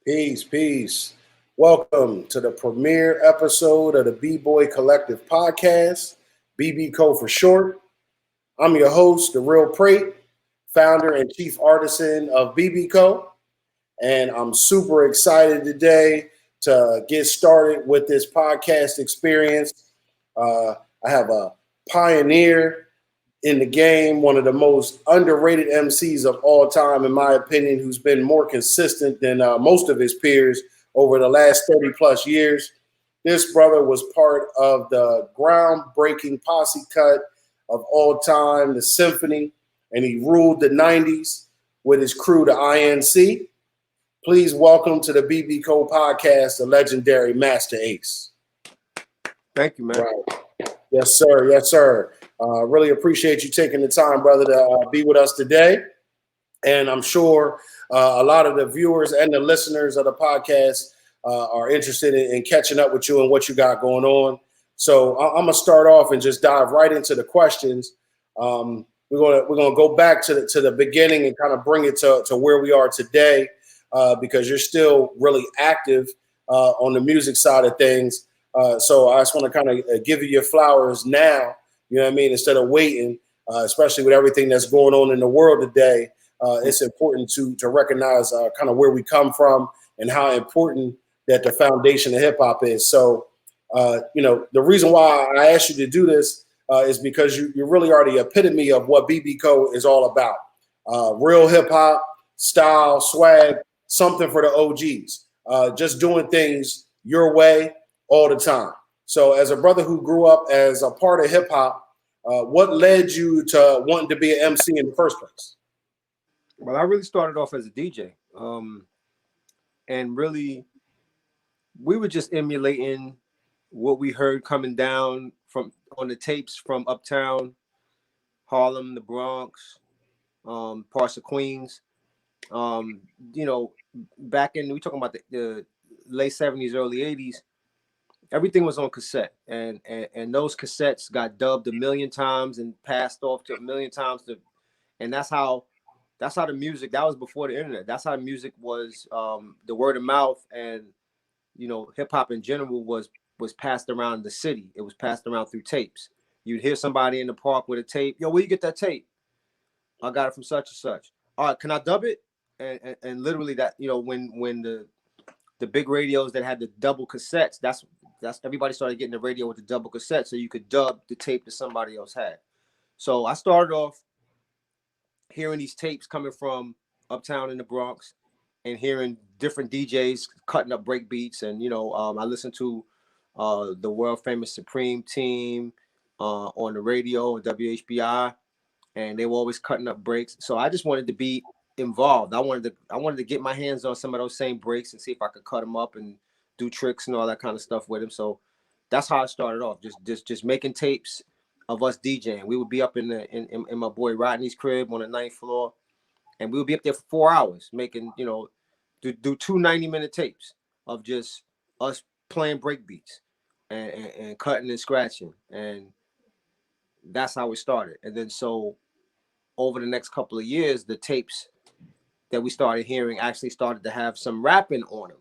Peace, peace. Welcome to the premiere episode of the BBoy Collective Podcast, BBco for short. I'm your host, the Real Prate, founder and chief artisan of BBco, and I'm super excited today to get started with this podcast experience. I have a pioneer in the game, one of the most underrated MCs of all time, in my opinion, who's been more consistent than most of his peers over the last 30 plus years. This brother was part of the groundbreaking posse cut of all time, the Symphony, and he ruled the 90s with his crew, the INC. Please welcome to the BBco podcast, the legendary Masta Ace. Thank you, man. Right. Yes, sir. Yes, sir. Really appreciate you taking the time, brother, to be with us today. And I'm sure a lot of the viewers and the listeners of the podcast are interested in catching up with you and what you got going on. So I'm gonna start off and just dive right into the questions. We're gonna go back to the beginning and kind of bring it to where we are today, because you're still really active on the music side of things. So I just want to kind of give you your flowers now. You know what I mean? Instead of waiting, especially with everything that's going on in the world today, it's important to recognize kind of where we come from and how important that the foundation of hip hop is. So, the reason why I asked you to do this is because you really are the epitome of what BBco is all about. Real hip hop, style, swag, something for the OGs. Just doing things your way all the time. So as a brother who grew up as a part of hip hop, what led you to wanting to be an MC in the first place? Well, I really started off as a DJ. And really, we were just emulating what we heard coming down on the tapes from Uptown, Harlem, the Bronx, parts of Queens. Back we talking about the late 70s, early 80s. Everything was on cassette, and those cassettes got dubbed a million times and passed off to a million times. And that's how the music. That was before the internet. That's how the music was. The word of mouth and hip hop in general was passed around the city. It was passed around through tapes. You'd hear somebody in the park with a tape. Yo, where you get that tape? I got it from such and such. All right, can I dub it? And literally that when the big radios that had the double cassettes, that's everybody started getting the radio with the double cassette, so you could dub the tape that somebody else had. So I started off hearing these tapes coming from Uptown in the Bronx and hearing different DJs cutting up break beats. And, I listened to the world famous Supreme Team on the radio, WHBI, and they were always cutting up breaks. So I just wanted to be involved. I wanted to get my hands on some of those same breaks and see if I could cut them up and do tricks and all that kind of stuff with him. So that's how I started off, just making tapes of us DJing. We would be up in my boy Rodney's crib on the 9th floor, and we would be up there for 4 hours making, do 2 90-minute tapes of just us playing break beats and cutting and scratching. And that's how it started. And then so over the next couple of years, the tapes that we started hearing actually started to have some rapping on them.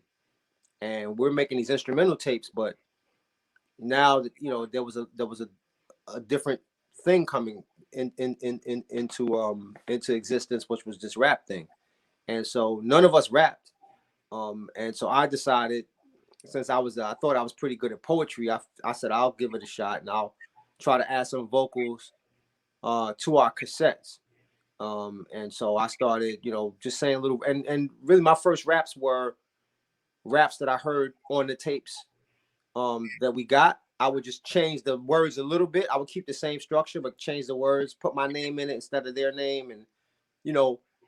And we're making these instrumental tapes, but now there was a different thing coming into existence, which was this rap thing. And so none of us rapped. And so I decided, since I thought I was pretty good at poetry, I said I'll give it a shot and I'll try to add some vocals to our cassettes. And so I started, just saying a little, and really my first raps were raps that I heard on the tapes that we got. I would just change the words a little bit. I would keep the same structure, but change the words, put my name in it instead of their name, and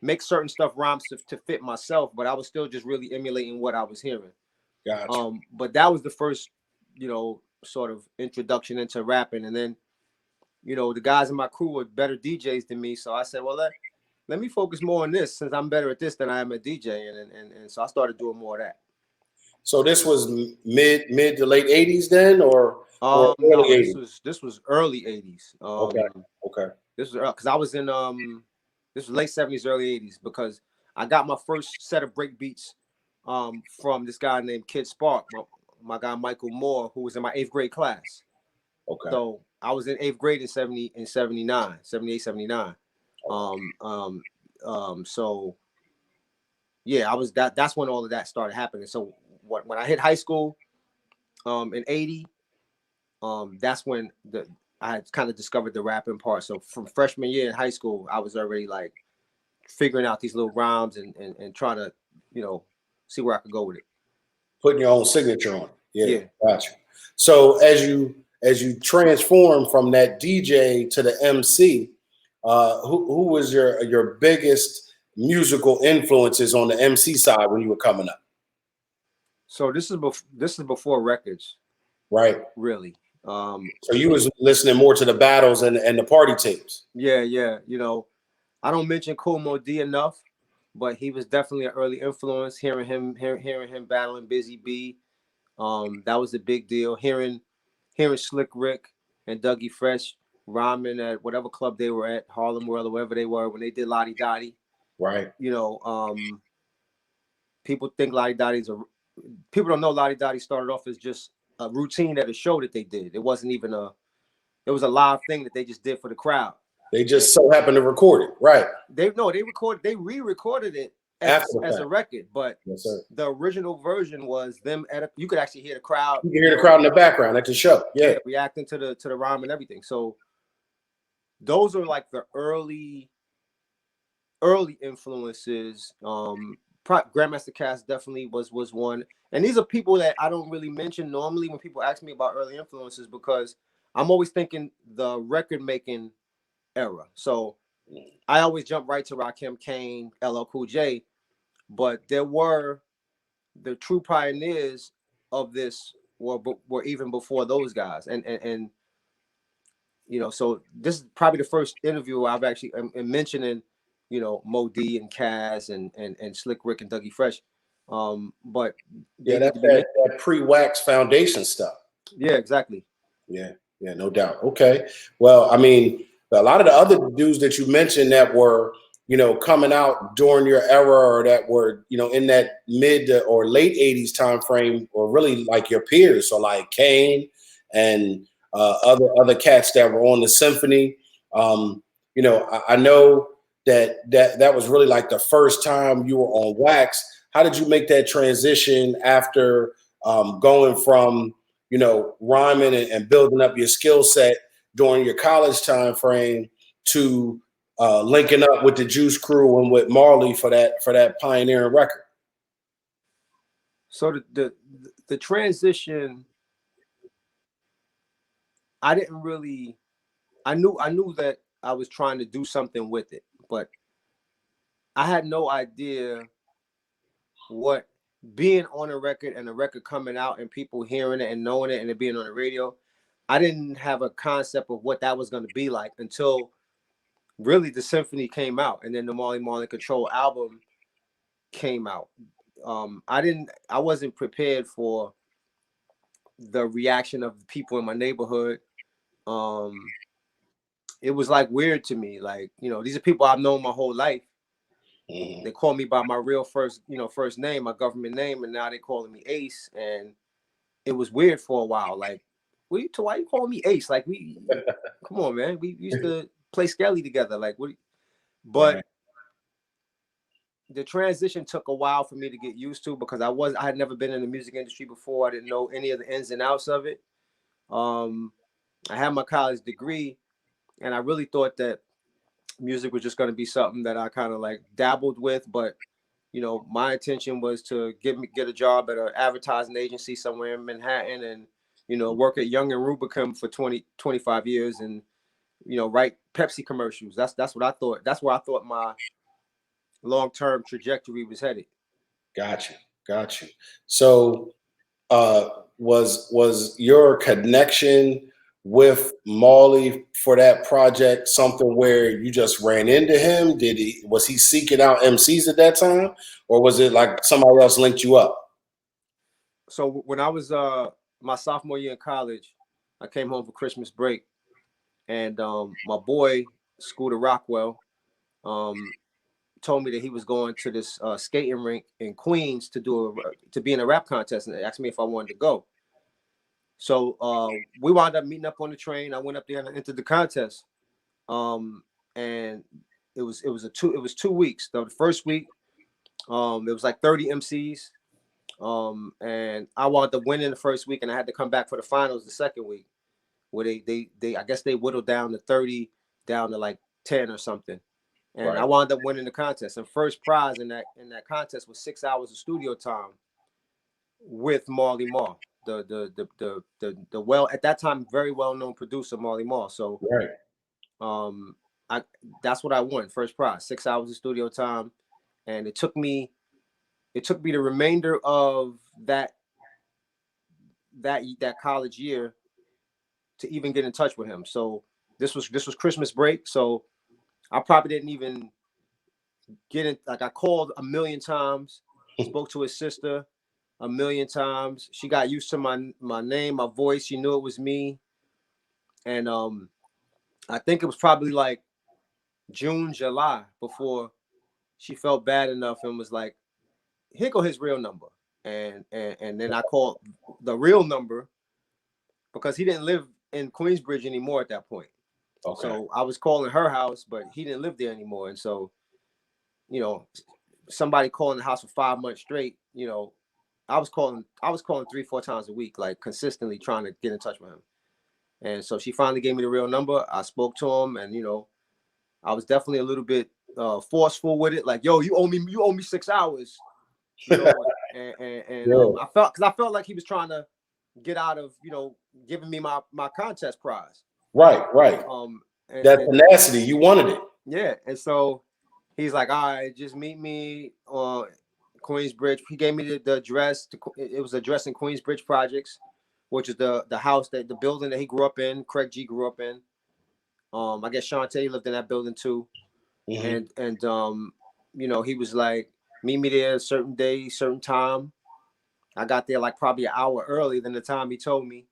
make certain stuff rhyme to fit myself. But I was still just really emulating what I was hearing. Gotcha. But that was the first, sort of introduction into rapping. And then, the guys in my crew were better DJs than me, so I said, well, let me focus more on this, since I'm better at this than I am at DJing, and so I started doing more of that. So this was mid to late 80s then, or No, early 80s? this was early 80s. Okay. This was because I was in this was late 70s, early 80s, because I got my first set of break beats from this guy named Kid Spark, my guy Michael Moore, who was in my 8th grade class. Okay. So I was in 8th grade in 79, 78, 79. So yeah, I was that's when all of that started happening. So when I hit high school, in 80, that's when I had kind of discovered the rapping part. So from freshman year in high school, I was already like figuring out these little rhymes and trying to, see where I could go with it. Putting your own signature on it. Yeah. Gotcha. So as you transform from that DJ to the MC, who was your biggest musical influences on the MC side when you were coming up? So this is before records, right? Really. So you was listening more to the battles and the party tapes. Yeah. I don't mention Kool Moe Dee enough, but he was definitely an early influence. Hearing him battling Busy B, that was a big deal. Hearing Slick Rick and Dougie Fresh rhyming at whatever club they were at, Harlem World or wherever they were when they did Lottie Dottie. Right. People think Lottie Dottie's people don't know Lottie Dottie started off as just a routine at a show that they did. It wasn't even it was a live thing that they just did for the crowd. They just so happened to record it, right? They re-recorded it as a record, but yes, the original version was them you could actually hear the crowd. You can hear the crowd in the background at the show, yeah, reacting to the rhyme and everything. So those are like the early influences. Grandmaster Cass definitely was one, and these are people that I don't really mention normally when people ask me about early influences, because I'm always thinking the record making era. So I always jump right to Rakim, Kane, LL Cool J, but there were the true pioneers of this were even before those guys, and so this is probably the first interview I've actually am mentioning, Mo D and Kaz and Slick Rick and Dougie Fresh, but that pre-wax foundation stuff. Yeah, exactly. Yeah, no doubt. Okay, well, I mean, a lot of the other dudes that you mentioned that were, coming out during your era or that were, in that mid or late 80s time frame, or really like your peers, so like Kane and other cats that were on the Symphony. I know that was really like the first time you were on wax. How did you make that transition after going from rhyming and building up your skill set during your college time frame to linking up with the Juice Crew and with Marley for that pioneering record? So the transition, I knew that I was trying to do something with it, but I had no idea what being on a record and a record coming out and people hearing it and knowing it and it being on the radio. I didn't have a concept of what that was going to be like until really the Symphony came out, and then the Marley Control album came out. I wasn't prepared for the reaction of the people in my neighborhood. It was like weird to me. Like, these are people I've known my whole life. They call me by my real first name, my government name, and now they calling me Ace. And it was weird for a while. Like, why you calling me Ace? Like, come on, man. We used to play Skelly together. Like, but the transition took a while for me to get used to, because I had never been in the music industry before. I didn't know any of the ins and outs of it. I had my college degree, and I really thought that music was just going to be something that I kind of like dabbled with, but my intention was to get a job at an advertising agency somewhere in Manhattan, and work at Young and Rubicam for 25 years, and write Pepsi commercials. That's what I thought. That's where I thought my long-term trajectory was headed. Gotcha. So was your connection with Marley for that project something where you just ran into him? Was he seeking out MCs at that time, or was it like somebody else linked you up? So when I was my sophomore year in college, I came home for Christmas break, and my boy Scooter Rockwell told me that he was going to this skating rink in Queens to be in a rap contest, and asked me if I wanted to go. So we wound up meeting up on the train. I went up there and entered the contest. And it was 2 weeks. So the first week, it was like 30 MCs. And I wound up winning the first week, and I had to come back for the finals the second week, where they I guess they whittled down the 30 down to like 10 or something. And I wound up winning the contest. And first prize in that contest was 6 hours of studio time with Marley Marl, the well at that time very well known producer Marley Marl. So that's what I won, first prize, 6 hours of studio time, and it took me the remainder of that college year to even get in touch with him. So this was Christmas break, so I probably didn't even get in. Like, I called a million times, spoke to his sister a million times. She got used to my name, my voice. She knew it was me. And I think it was probably like June, July before she felt bad enough and was like, here go his real number. And then I called the real number because he didn't live in Queensbridge anymore at that point. Okay. So I was calling her house, but he didn't live there anymore. And so, you know, somebody calling the house for 5 months straight, you know, I was calling 3-4 times a week, like consistently trying to get in touch with him. And so she finally gave me the real number. I spoke to him, and, you know, I was definitely a little bit forceful with it. Like, yo, you owe me 6 hours. You know, and I felt like he was trying to get out of, you know, giving me my contest prize. Right. That tenacity, you wanted it. Yeah, and so he's like, all right, just meet me on Queensbridge. He gave me the address. It was address in Queensbridge Projects, which is the house the building that he grew up in. Craig G grew up in. I guess Shantae lived in that building too. Mm-hmm. And you know, he was like, meet me there a certain day, certain time. I got there like probably an hour earlier than the time he told me.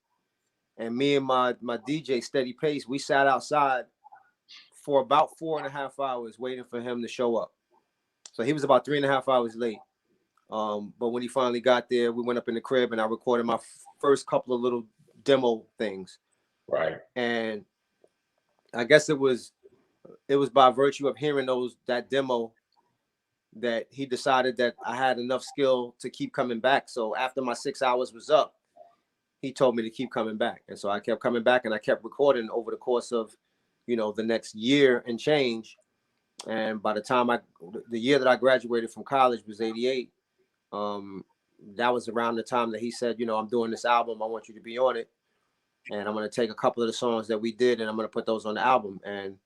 And me and my DJ, Steady Pace, we sat outside for about 4.5 hours waiting for him to show up. So he was about 3.5 hours late. But when he finally got there, we went up in the crib and I recorded my first couple of little demo things. Right. And I guess it was by virtue of hearing that demo that he decided that I had enough skill to keep coming back. So after my 6 hours was up, he told me to keep coming back. And so I kept coming back and I kept recording over the course of, you know, the next year and change. And by the time the year that I graduated from college was 88. That was around the time that he said, you know, I'm doing this album. I want you to be on it. And I'm going to take a couple of the songs that we did and I'm going to put those on the album. And,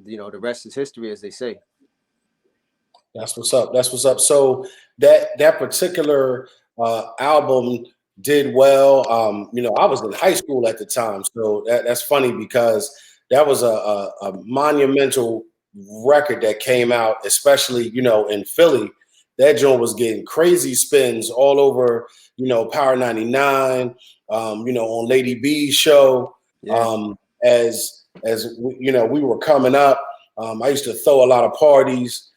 you know, the rest is history, as they say. That's what's up. So that particular album did well. You know, I was in high school at the time, so that's funny because that was a monumental record that came out, especially, you know, in Philly. That joint was getting crazy spins all over, you know, Power 99, you know, on Lady B's show. Yeah. As you know, we were coming up. I used to throw a lot of parties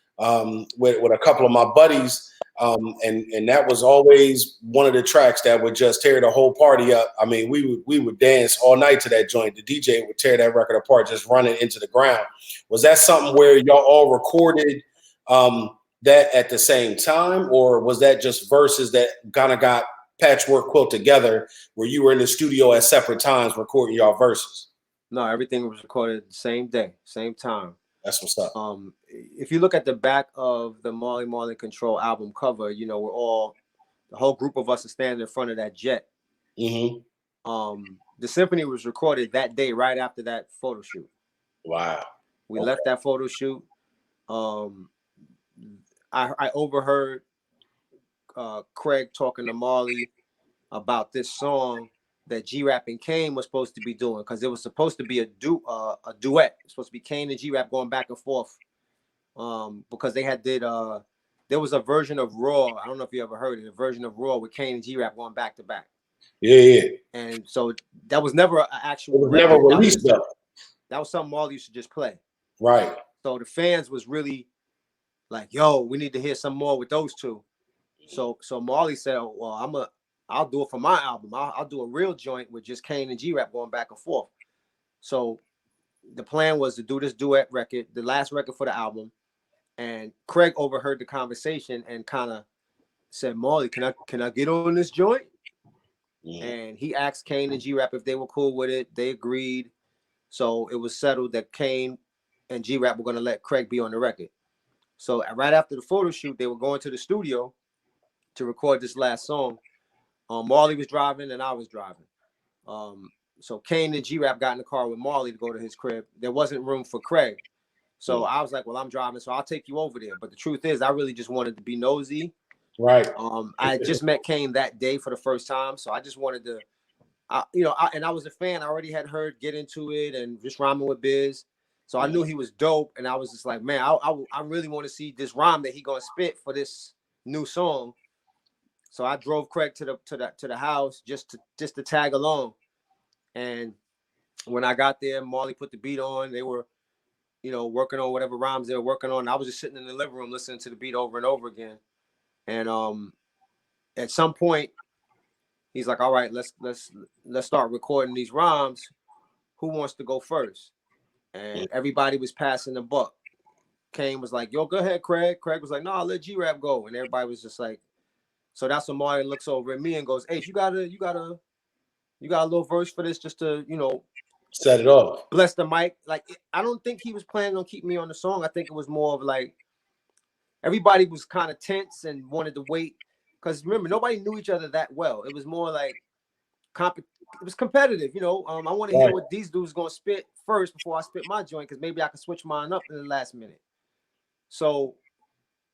with a couple of my buddies. And that was always one of the tracks that would just tear the whole party up. I mean, we would dance all night to that joint. The DJ would tear that record apart, just running into the ground. Was that something where y'all all recorded that at the same time, or was that just verses that kind of got patchwork quilt together where you were in the studio at separate times recording y'all verses? No, everything was recorded the same day, same time. That's what's up. If you look at the back of the Marley Marl and Control album cover, you know, the whole group of us are standing in front of that jet. Mm-hmm. The Symphony was recorded that day, right after that photo shoot. Wow. We left that photo shoot. I overheard Craig talking to Marley about this song that G-Rap and Kane was supposed to be doing, because it was supposed to be a duet. It's supposed to be Kane and G-Rap going back and forth, because they there was a version of Raw. I don't know if you ever heard it, a version of Raw with Kane and G-Rap going back to back. Yeah. And so that was never an actual. It was never released though. That was something Marley used to just play. Right. So the fans was really like, yo, we need to hear some more with those two. So Marley said, well, I'll do it for my album. I'll do a real joint with just Kane and G-Rap going back and forth. So the plan was to do this duet record, the last record for the album. And Craig overheard the conversation and kind of said, Marley, can I get on this joint? Yeah. And he asked Kane and G-Rap if they were cool with it. They agreed. So it was settled that Kane and G-Rap were going to let Craig be on the record. So right after the photo shoot, they were going to the studio to record this last song. Marley was driving and I was driving. So Kane and G-Rap got in the car with Marley to go to his crib. There wasn't room for Craig. So I was like, well, I'm driving, so I'll take you over there. But the truth is, I really just wanted to be nosy. Right. I had just met Kane that day for the first time. So I just wanted to, and I was a fan. I already had heard Get Into It and just rhyming with Biz. So I knew he was dope. And I was just like, man, I really want to see this rhyme that he going to spit for this new song. So I drove Craig to the house just to tag along. And when I got there, Marley put the beat on. They were, working on whatever rhymes they were working on. I was just sitting in the living room listening to the beat over and over again. And at some point, he's like, "All right, let's start recording these rhymes. Who wants to go first?" And everybody was passing the buck. Kane was like, "Yo, go ahead, Craig." Craig was like, "No, I'll let G-Rap go." And everybody was just like, so that's when Marley looks over at me and goes, "Hey, you got a little verse for this just to, set it off, bless the mic." Like, I don't think he was planning on keeping me on the song. I think it was more of like everybody was kind of tense and wanted to wait because remember, nobody knew each other that well. It was more like it was competitive, I want to hear what these dudes gonna spit first before I spit my joint because maybe I can switch mine up in the last minute. So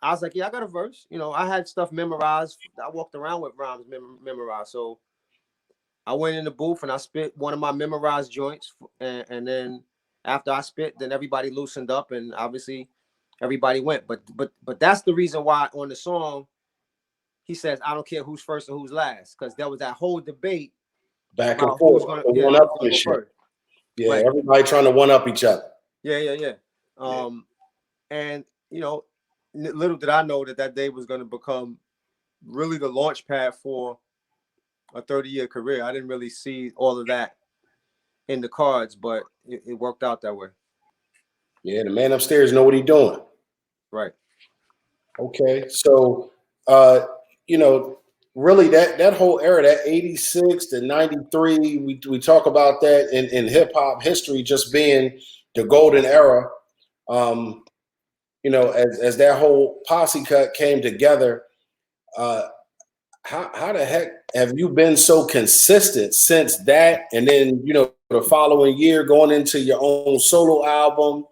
I was like, yeah, I got a verse. I had stuff memorized. I walked around with rhymes memorized. So I went in the booth and I spit one of my memorized joints. And then after I spit, then everybody loosened up and obviously everybody went. But that's the reason why on the song, he says, I don't care who's first or who's last. Because there was that whole debate back and forth. One up and shit. Yeah, right. Everybody trying to one up each other. Yeah. And, little did I know that day was going to become really the launch pad for a 30-year career. I didn't really see all of that in the cards, but it worked out that way. Yeah, the man upstairs know what he's doing. Right. Okay, so really that whole era, that 86 to 93, we talk about that in hip hop history just being the golden era. As that whole posse cut came together, how the heck have you been so consistent since that? And then, the following year going into your own solo album,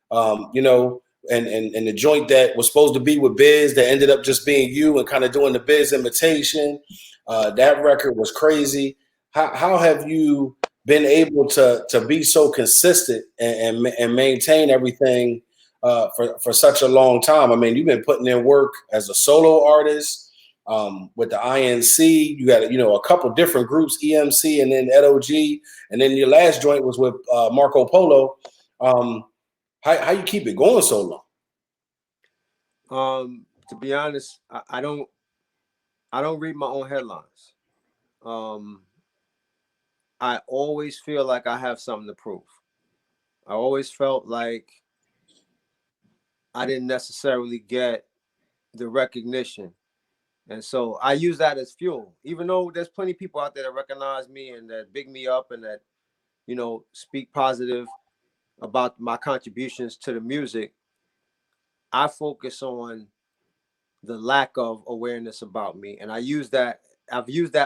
and the joint that was supposed to be with Biz that ended up just being you and kind of doing the Biz imitation. That record was crazy. How have you been able to be so consistent and maintain everything for such a long time? I mean, you've been putting in work as a solo artist. With the INC, you got a couple different groups, EMC and then LOG, and then your last joint was with Marco Polo. How you keep it going so long? To be honest, I don't read my own headlines. I always feel like I have something to prove. I always felt like I didn't necessarily get the recognition. And so I use that as fuel, even though there's plenty of people out there that recognize me and that big me up and that, speak positive about my contributions to the music. I focus on the lack of awareness about me. And I've used that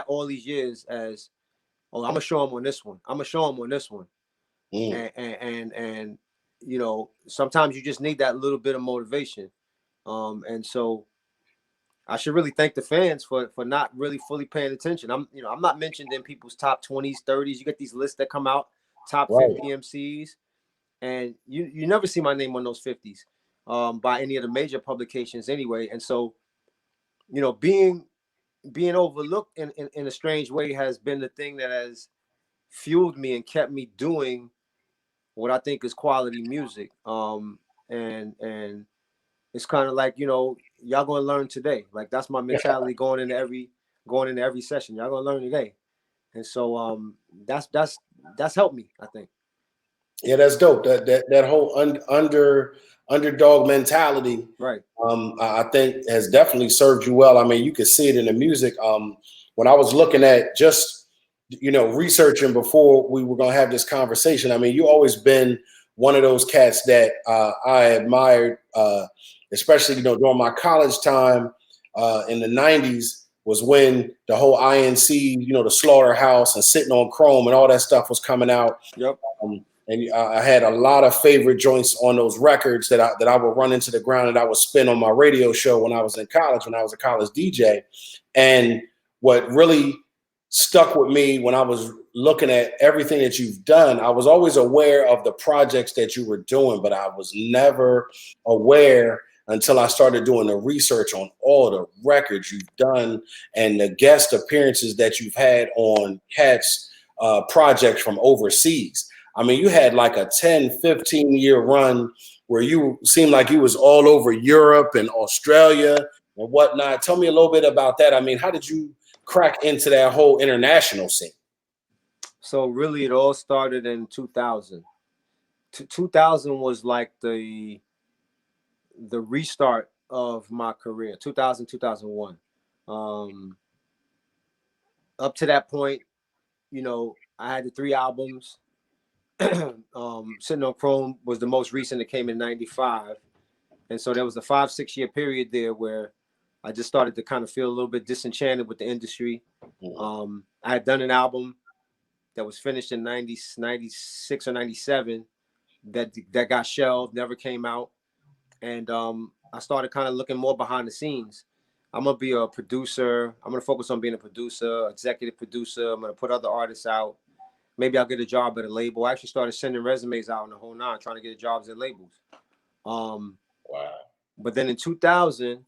all these years as, I'm going to show them on this one. I'm going to show them on this one. And sometimes you just need that little bit of motivation. And so I should really thank the fans for not really fully paying attention. I'm not mentioned in people's top 20s, 30s. You get these lists that come out, top 50 MCs, and you never see my name on those 50s by any of the major publications anyway. And so, being overlooked in a strange way has been the thing that has fueled me and kept me doing what I think is quality music. And it's kind of like, y'all gonna learn today. Like that's my mentality going into every session. Y'all gonna learn today. And so that's helped me, I think. Yeah, that's dope. That whole underdog mentality, Right. I think has definitely served you well. I mean, you could see it in the music. When I was looking at just researching before we were gonna have this conversation, I mean, you always been one of those cats that I admired, especially during my college time in the '90s was when the whole INC, the Slaughterhouse and Sitting on Chrome and all that stuff was coming out. Yep. And I had a lot of favorite joints on those records that I would run into the ground and I would spin on my radio show when I was in college, when I was a college DJ. And what really stuck with me when I was looking at everything that you've done, I was always aware of the projects that you were doing, but I was never aware until I started doing the research on all the records you've done and the guest appearances that you've had on cats projects from overseas. I mean, you had like a 10, 15-year run where you seemed like you was all over Europe and Australia and whatnot. Tell me a little bit about that. I mean, how did you crack into that whole international scene? So really, it all started in 2000. 2000 was like the restart of my career. 2000, 2001. Up to that point, I had the 3 albums. Sitting on Chrome was the most recent. It came in 95. And so there was a 5-6 year period there where I just started to kind of feel a little bit disenchanted with the industry. I had done an album that was finished in 96 or 97 that got shelved, never came out. And I started kind of looking more behind the scenes. I'm going to be a producer. I'm going to focus on being a producer, executive producer. I'm going to put other artists out. Maybe I'll get a job at a label. I actually started sending resumes out in the whole nine, trying to get jobs at labels. Wow. But then in 2000,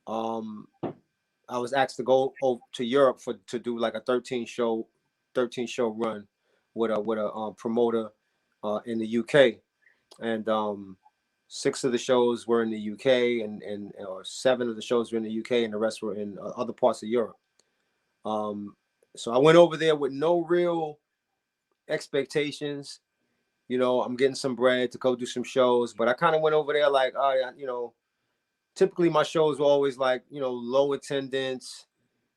I was asked to go over to Europe to do like a 13 show run with a promoter in the UK, and 6 of the shows were in the UK, or 7 of the shows were in the UK, and the rest were in other parts of Europe. So I went over there with no real expectations. I'm getting some bread to go do some shows, but I kind of went over there like, typically my shows were always like, low attendance,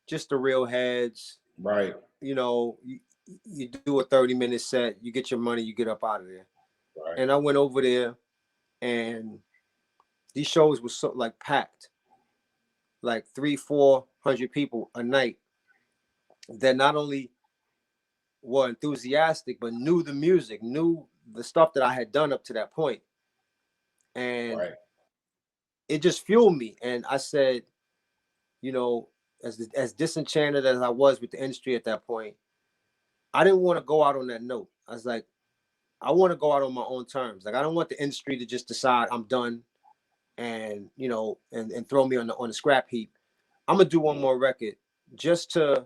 just the real heads. Right. You do a 30-minute set, you get your money, you get up out of there. Right. And I went over there, and these shows were so like packed, like 300-400 people a night that not only were enthusiastic, but knew the music, knew the stuff that I had done up to that point. And it just fueled me. And I said, as disenchanted as I was with the industry at that point, I didn't want to go out on that note. I was like, I want to go out on my own terms. Like, I don't want the industry to just decide I'm done and, and throw me on the scrap heap. I'm going to do one more record just to,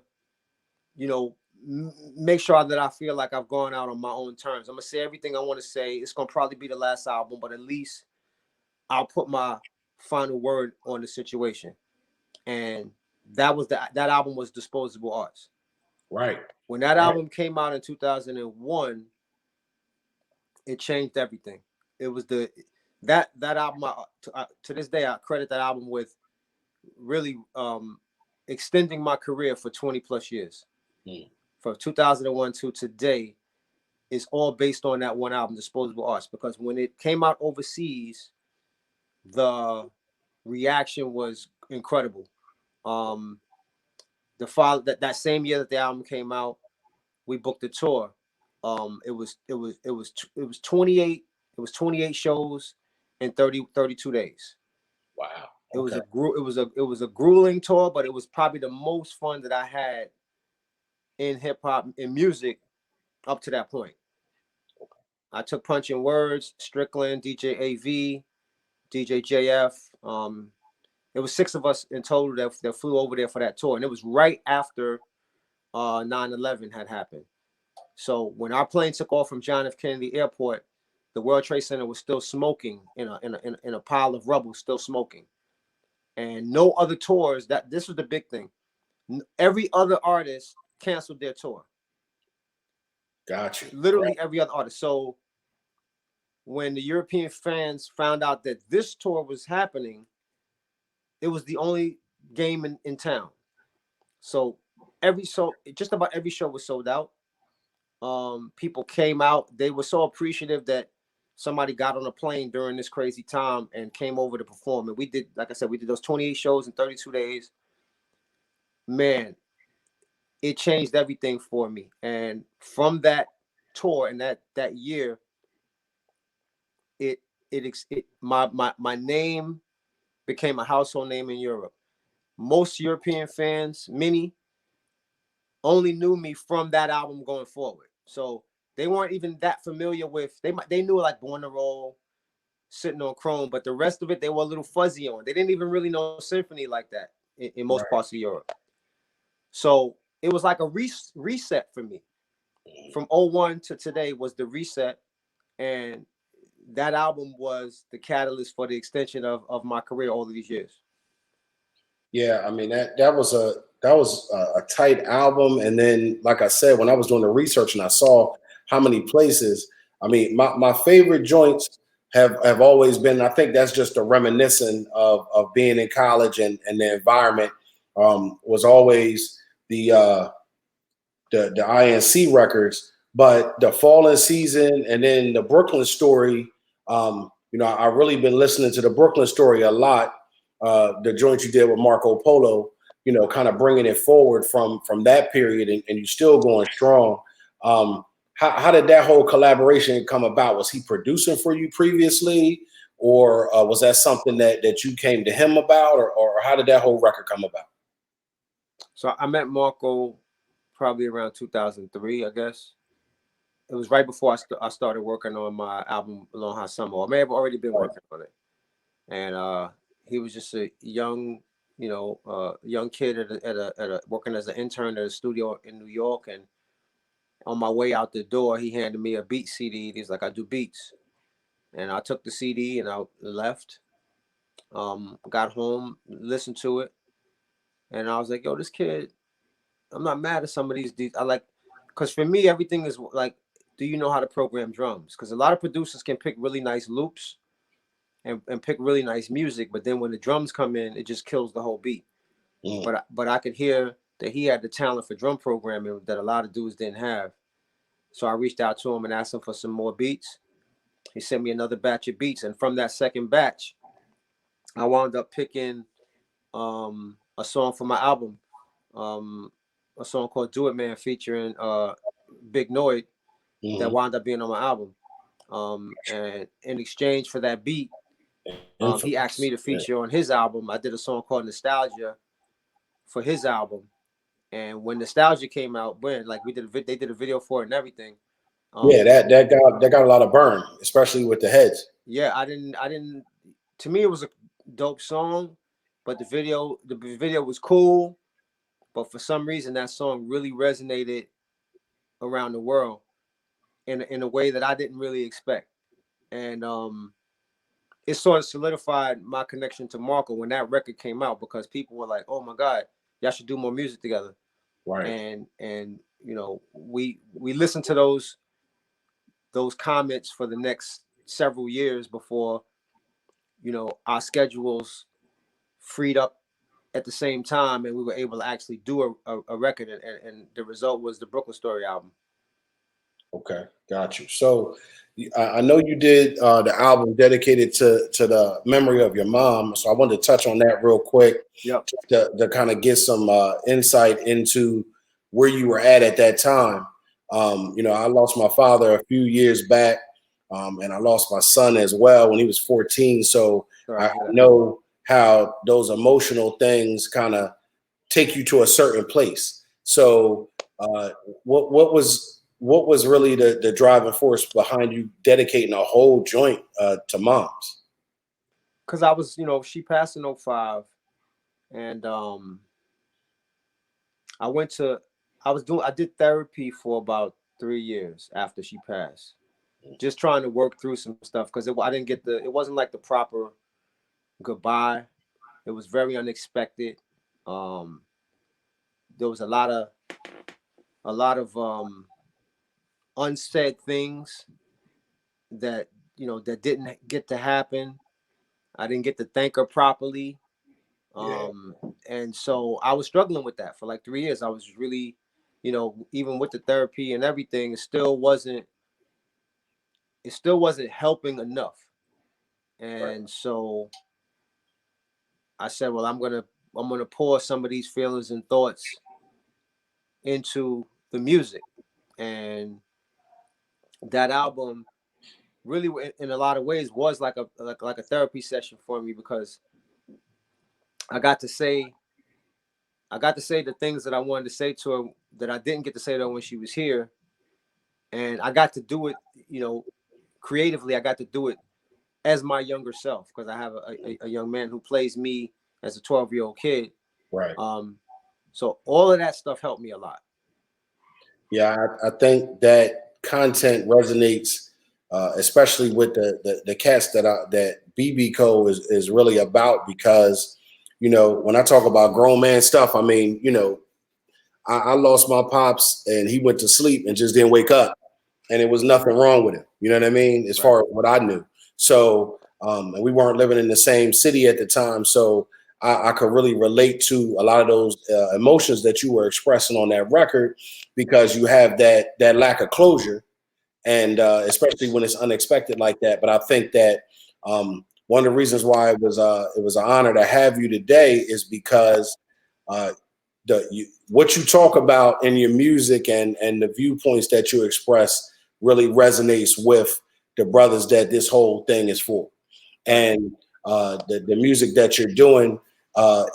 make sure that I feel like I've gone out on my own terms. I'm going to say everything I want to say. It's going to probably be the last album, but at least I'll put my final word on the situation. And that album was Disposable Arts. Right. When that album came out in 2001, it changed everything. It was that album, to this day, I credit that album with really extending my career for 20 plus years. From 2001 to today, is all based on that one album, Disposable Arts, because when it came out overseas, the reaction was incredible. That same year that the album came out, we booked a tour. It was 28 shows in 32 days. Wow. Okay. It was a grueling tour, but it was probably the most fun that I had in hip hop, in music, up to that point. Okay. I took Punching Words, Strickland, DJ AV, DJ JF. It was 6 of us in total that flew over there for that tour, and it was right after 9/11 had happened. So when our plane took off from John F. Kennedy Airport, the World Trade Center was still smoking in a pile of rubble, still smoking. And no other tours, that this was the big thing. Every other artist canceled their tour. Got you. Literally every other artist. So when the European fans found out that this tour was happening, it was the only game in town. So just about every show was sold out. People came out. They were so appreciative that somebody got on a plane during this crazy time and came over to perform. And we did, like I said, we did those 28 shows in 32 days. Man, it changed everything for me. And from that tour and that year, my name became a household name in Europe. Most European fans, many, only knew me from that album going forward. So they weren't even that familiar with, they knew like Born to Roll, Sitting on Chrome, but the rest of it they were a little fuzzy on. They didn't even really know Symphony like that in most parts of Europe. So it was like a reset for me. From 01 to today was the reset, and that album was the catalyst for the extension of my career all of these years. Yeah, I mean that was a tight album, and then like I said, when I was doing the research and I saw how many places, I mean my favorite joints have always been. I think that's just a reminiscent of being in college and the environment was always the INC records, but the Fallen Season and then the Brooklyn Story. I really been listening to the Brooklyn Story a lot. The joint you did with Marco Polo, kind of bringing it forward from that period, and you're still going strong. How did that whole collaboration come about? Was he producing for you previously, or was that something that you came to him about, or how did that whole record come about? So I met Marco probably around 2003, I guess. It was right before I started working on my album Long Hot Summer. I may have already been working on it. And he was just a young, young kid at a working as an intern at a studio in New York. And on my way out the door, he handed me a beat CD. He's like, I do beats. And I took the CD and I left. Got home, listened to it. And I was like, yo, this kid, I'm not mad at some of these. I like, because for me, everything is like, do you know how to program drums? Because a lot of producers can pick really nice loops and pick really nice music, but then when the drums come in, it just kills the whole beat. But I could hear that he had the talent for drum programming that a lot of dudes didn't have. So I reached out to him and asked him for some more beats. He sent me another batch of beats, and from that second batch, I wound up picking a song for my album, a song called "Do It Man" featuring Big Noid, that wound up being on my album. And in exchange for that beat, he asked me to feature on his album. I did a song called "Nostalgia" for his album, and when "Nostalgia" came out, they did a video for it and everything. That got a lot of burn, especially with the heads. Yeah, I didn't. To me, it was a dope song, but the video was cool. But for some reason, that song really resonated around the world in a way that I didn't really expect, and it sort of solidified my connection to Marco when that record came out, because people were like, "Oh my God, y'all should do more music together." Right. And we listened to those comments for the next several years before our schedules freed up at the same time, and we were able to actually do a record, and the result was the Brooklyn Story album. Okay, got you. So I know you did the album dedicated to the memory of your mom. So I wanted to touch on that real quick. Yep. To kind of get some insight into where you were at that time. I lost my father a few years back, and I lost my son as well when he was 14. So I know how those emotional things kind of take you to a certain place. So what was really the driving force behind you dedicating a whole joint to moms? Because I was, she passed in 05, and I did therapy for about 3 years after she passed. just trying to work through some stuff because I didn't get it wasn't like the proper goodbye. It was very unexpected. There was a lot of unsaid things that that didn't get to happen. I didn't get to thank her properly. And so I was struggling with that for like 3 years. I was really, even with the therapy and everything, it still wasn't helping enough. And so I said, well, I'm gonna pour some of these feelings and thoughts into the music. And that album really, in a lot of ways, was like a therapy session for me, because I got to say the things that I wanted to say to her that I didn't get to say to her when she was here. And I got to do it, creatively. I got to do it as my younger self, because I have a young man who plays me as a 12-year-old kid. Right. So all of that stuff helped me a lot. Yeah, I think that content resonates, especially with the cast that BBco is really about, because when I talk about grown man stuff, I mean, I lost my pops and he went to sleep and just didn't wake up, and it was nothing wrong with him. You know what I mean? As far as what I knew. So, and we weren't living in the same city at the time. So I could really relate to a lot of those emotions that you were expressing on that record, because you have that lack of closure, and especially when it's unexpected like that. But I think that one of the reasons why it was an honor to have you today is because what you talk about in your music and the viewpoints that you express really resonates with the brothers that this whole thing is for. And the music that you're doing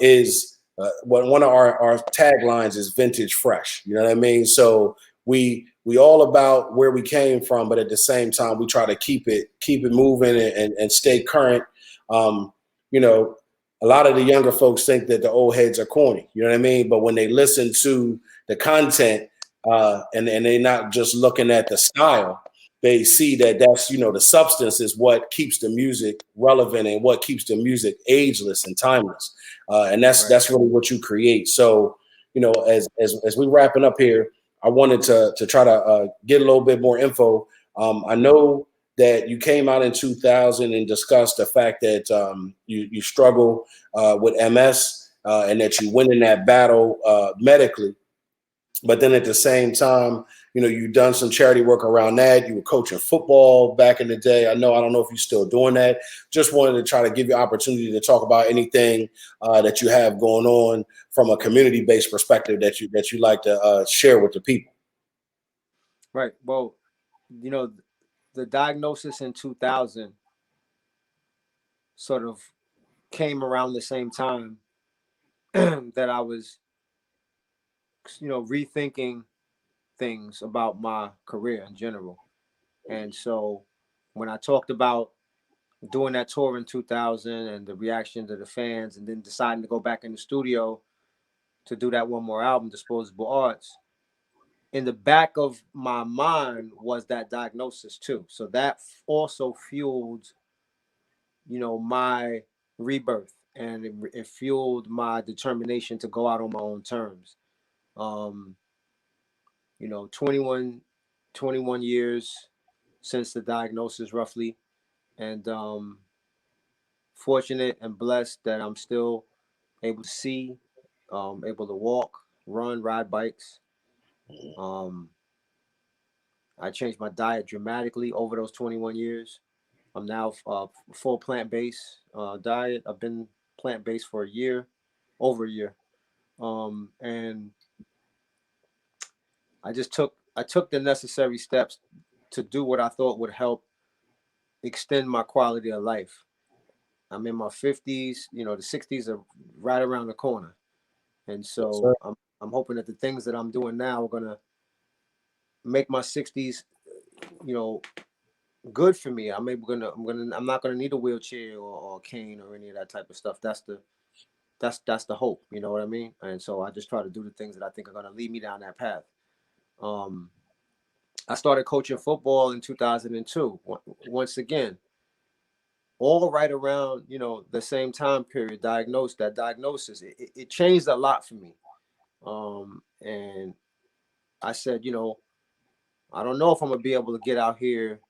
is one of our taglines is vintage fresh. You know what I mean? So we all about where we came from, but at the same time we try to keep it moving and stay current. A lot of the younger folks think that the old heads are corny, you know what I mean? But when they listen to the content and they're not just looking at the style, they see that that's, the substance is what keeps the music relevant and what keeps the music ageless and timeless. And that's really what you create. So, as we wrapping up here, I wanted to try to get a little bit more info. I know that you came out in 2000 and discussed the fact that you struggle with MS and that you win in that battle medically. But then at the same time, you've done some charity work around that. You were coaching football back in the day. I don't know if you're still doing that. Just wanted to try to give you opportunity to talk about anything that you have going on from a community-based perspective that you like to share with the people. Right. Well, the diagnosis in 2000 sort of came around the same time that I was, rethinking things about my career in general. And so when I talked about doing that tour in 2000 and the reaction to the fans, and then deciding to go back in the studio to do that one more album, Disposable Arts, in the back of my mind was that diagnosis too. So that also fueled, my rebirth, and it fueled my determination to go out on my own terms. 21 years since the diagnosis, roughly, and fortunate and blessed that I'm still able to see, able to walk, run, ride bikes. I changed my diet dramatically over those 21 years. I'm now full plant-based diet. I've been plant-based for over a year. And I took the necessary steps to do what I thought would help extend my quality of life. I'm in my 50s, the 60s are right around the corner. And so I'm hoping that the things that I'm doing now are gonna make my 60s, good for me. I'm not gonna need a wheelchair or a cane or any of that type of stuff. That's the hope, you know what I mean? And so I just try to do the things that I think are gonna lead me down that path. I started coaching football in 2002. Once again, all right around, the same time period, diagnosis, it changed a lot for me. And I said, I don't know if I'm gonna be able to get out here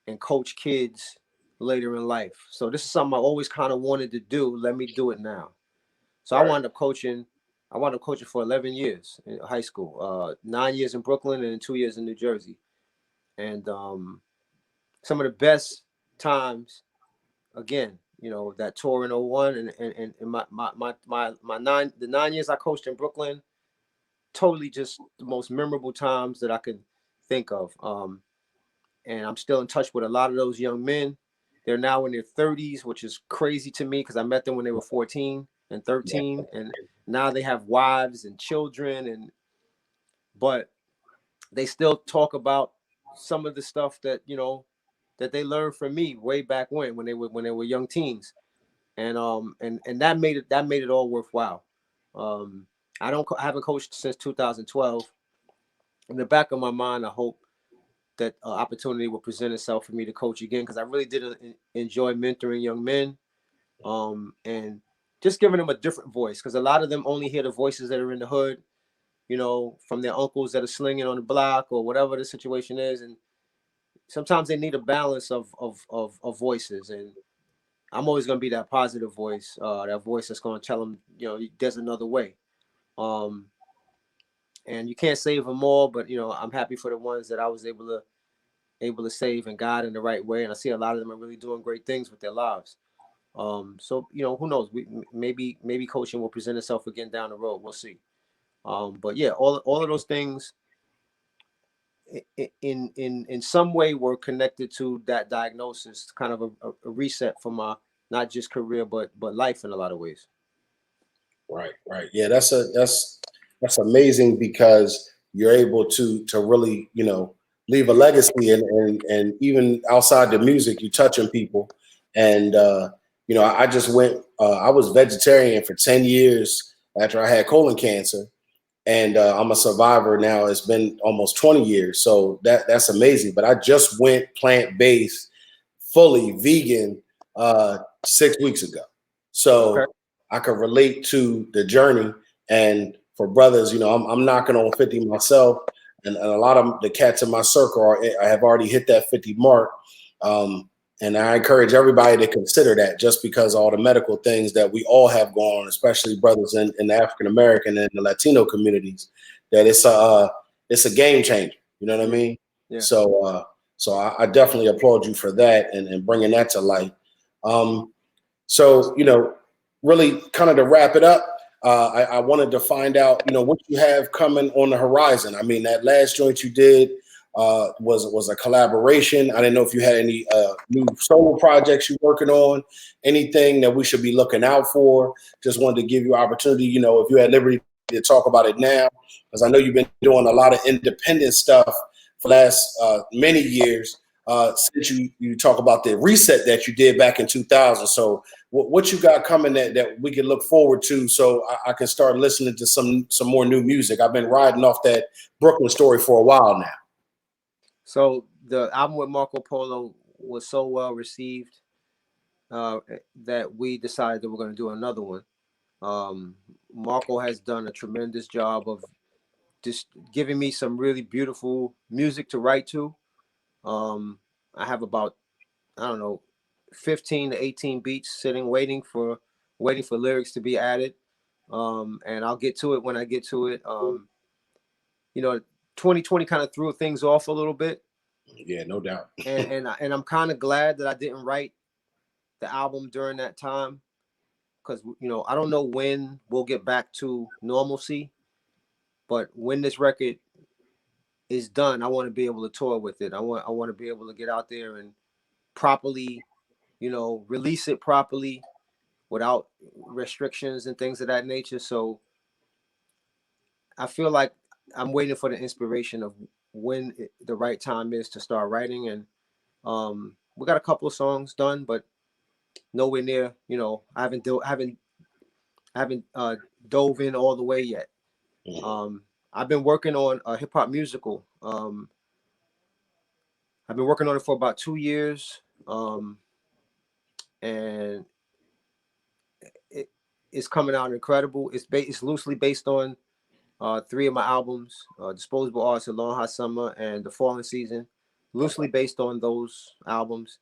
and coach kids later in life. So this is something I always kind of wanted to do. Let me do it now. So I wound up coaching for 11 years in high school, 9 years in Brooklyn and 2 years in New Jersey. And some of the best times, again, that tour in 01 and the 9 years I coached in Brooklyn, totally just the most memorable times that I could think of. And I'm still in touch with a lot of those young men. They're now in their 30s, which is crazy to me because I met them when they were 14 and 13, and now they have wives and children, but they still talk about some of the stuff that that they learned from me way back when they were young teens, and that made it all worthwhile. I haven't coached since 2012. In the back of my mind, I hope that opportunity will present itself for me to coach again, because I really did enjoy mentoring young men, and just giving them a different voice, because a lot of them only hear the voices that are in the hood, from their uncles that are slinging on the block or whatever the situation is, and sometimes they need a balance of voices, and I'm always going to be that positive voice, that voice that's going to tell them, there's another way. And you can't save them all, but I'm happy for the ones that I was able to save and guide in the right way. And I see a lot of them are really doing great things with their lives. So who knows? Maybe coaching will present itself again down the road. We'll see. But yeah, all of those things in some way were connected to that diagnosis, kind of a reset for my not just career but life in a lot of ways. Right. Yeah, that's amazing, because you're able to really, leave a legacy, and even outside the music, you touching people. And I just went. I was vegetarian for 10 years after I had colon cancer, and I'm a survivor now. It's been almost 20 years, so that's amazing. But I just went plant-based, fully vegan 6 weeks ago, so Okay. I could relate to the journey. And for brothers, I'm knocking on 50 myself, and a lot of the cats in my circle I have already hit that 50 mark. And I encourage everybody to consider that, just because all the medical things that we all have going on, especially brothers in the African American and the Latino communities, that it's a game changer. You know what I mean? Yeah. So I definitely applaud you for that, and bringing that to light. So, really kind of to wrap it up, I wanted to find out, what you have coming on the horizon. I mean, that last joint you did was a collaboration. I didn't know if you had any new solo projects you're working on, anything that we should be looking out for. Just wanted to give you opportunity, if you had liberty to talk about it now, because I know you've been doing a lot of independent stuff for the last many years. Since you talk about the reset that you did back in 2000. So what you got coming that we can look forward to, so I can start listening to some more new music? I've been riding off that Brooklyn story for a while now. So the album with Marco Polo was so well received that we decided that we're going to do another one. Marco has done a tremendous job of just giving me some really beautiful music to write to. I have about, I don't know, 15 to 18 beats sitting, waiting for lyrics to be added. And I'll get to it when I get to it. 2020 kind of threw things off a little bit. Yeah, no doubt. and I'm kind of glad that I didn't write the album during that time, because I don't know when we'll get back to normalcy, but when this record is done, I want to be able to tour with it. I want to be able to get out there and properly, release it properly without restrictions and things of that nature. So I feel like I'm waiting for the inspiration of when the right time is to start writing. And we got a couple of songs done, but nowhere near, I haven't dove in all the way yet. I've been working on a hip hop musical I've been working on it for about 2 years, and it's coming out incredible. It's loosely based on 3 of my albums, Disposable Arts, A Long Hot Summer, and The Fallen Season, loosely based on those albums.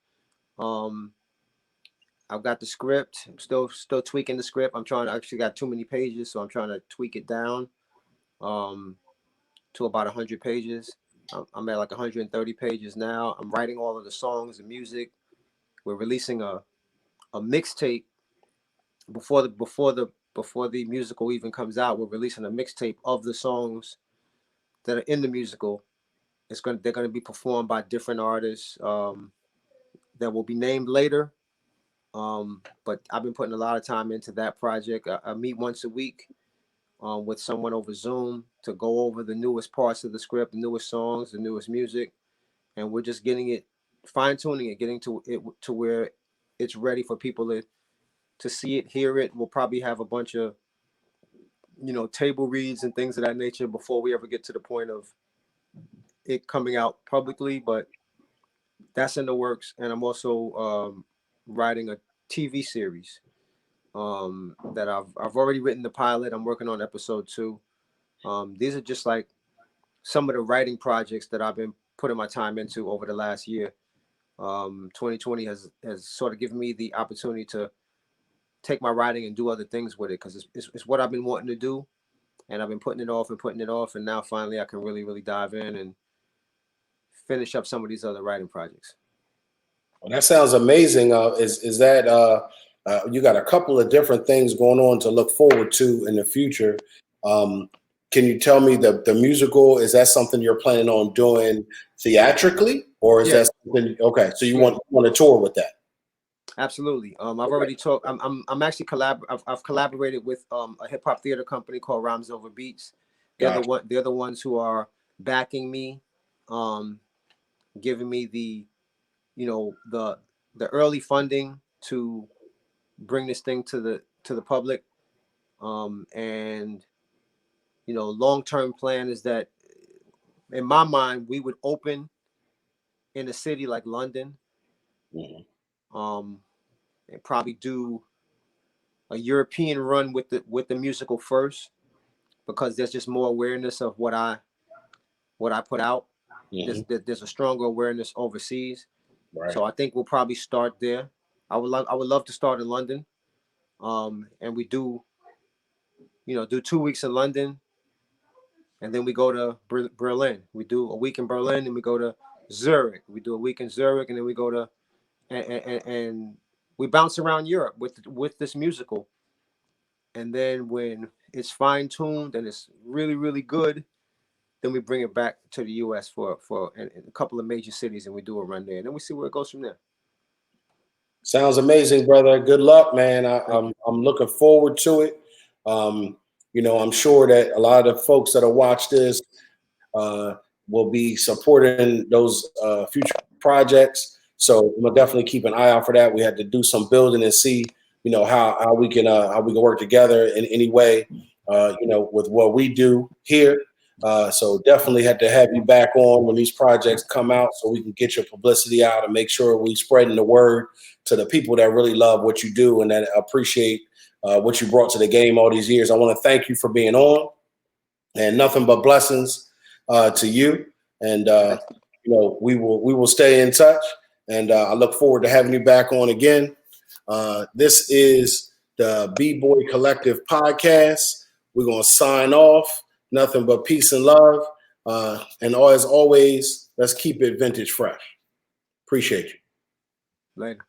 I've got the script. I'm still tweaking the script. I actually got too many pages, so I'm trying to tweak it down to about 100 pages. I'm at like 130 pages now. I'm writing all of the songs and music. We're releasing a mixtape before the musical even comes out. We're releasing a mixtape of the songs that are in the musical. They're gonna be performed by different artists that will be named later. But I've been putting a lot of time into that project. I meet once a week with someone over Zoom to go over the newest parts of the script, the newest songs, the newest music, and we're just getting it, fine-tuning it, getting to it to where it's ready for people to see it, hear it. We'll probably have a bunch of, table reads and things of that nature before we ever get to the point of it coming out publicly, but that's in the works. And I'm also writing a TV series that I've already written the pilot. I'm working on episode 2. These are just like some of the writing projects that I've been putting my time into over the last year. 2020 has sort of given me the opportunity to take my writing and do other things with it, because it's what I've been wanting to do, and I've been putting it off, and now finally I can really dive in and finish up some of these other writing projects. Well, that sounds amazing. Is that you got a couple of different things going on to look forward to in the future? Can you tell me the musical, is that something you're planning on doing theatrically, or is that something? Okay, so you want to tour with that? Absolutely. I've already talked. I'm actually I've collaborated with a hip hop theater company called Rhymes Over Beats. They're the ones who are backing me, giving me the early funding to bring this thing to the public. And long-term plan is that, in my mind, we would open in a city like London. And probably do a European run with the musical first, because there's just more awareness of what I put out. There's a stronger awareness overseas. Right. So I think we'll probably start there. I would love to start in London, and we do 2 weeks in London, and then we go to Berlin. We do a week in Berlin, and we go to Zurich. We do a week in Zurich, and then we go to and we bounce around Europe with this musical. And then when it's fine-tuned and it's really good, then we bring it back to the US for a couple of major cities, and we do a run there. And then we see where it goes from there. Sounds amazing, brother. Good luck, man. I'm looking forward to it. I'm sure that a lot of the folks that'll watch this will be supporting those future projects. So we'll definitely keep an eye out for that. We had to do some building and see, how we can work together in any way, with what we do here. So definitely had to have you back on when these projects come out, so we can get your publicity out and make sure we spreading the word to the people that really love what you do and that appreciate what you brought to the game all these years. I want to thank you for being on, and nothing but blessings to you. And we will stay in touch. And I look forward to having you back on again. This is the BBoy Collective Podcast. We're going to sign off. Nothing but peace and love. And as always, let's keep it vintage fresh. Appreciate you. Later.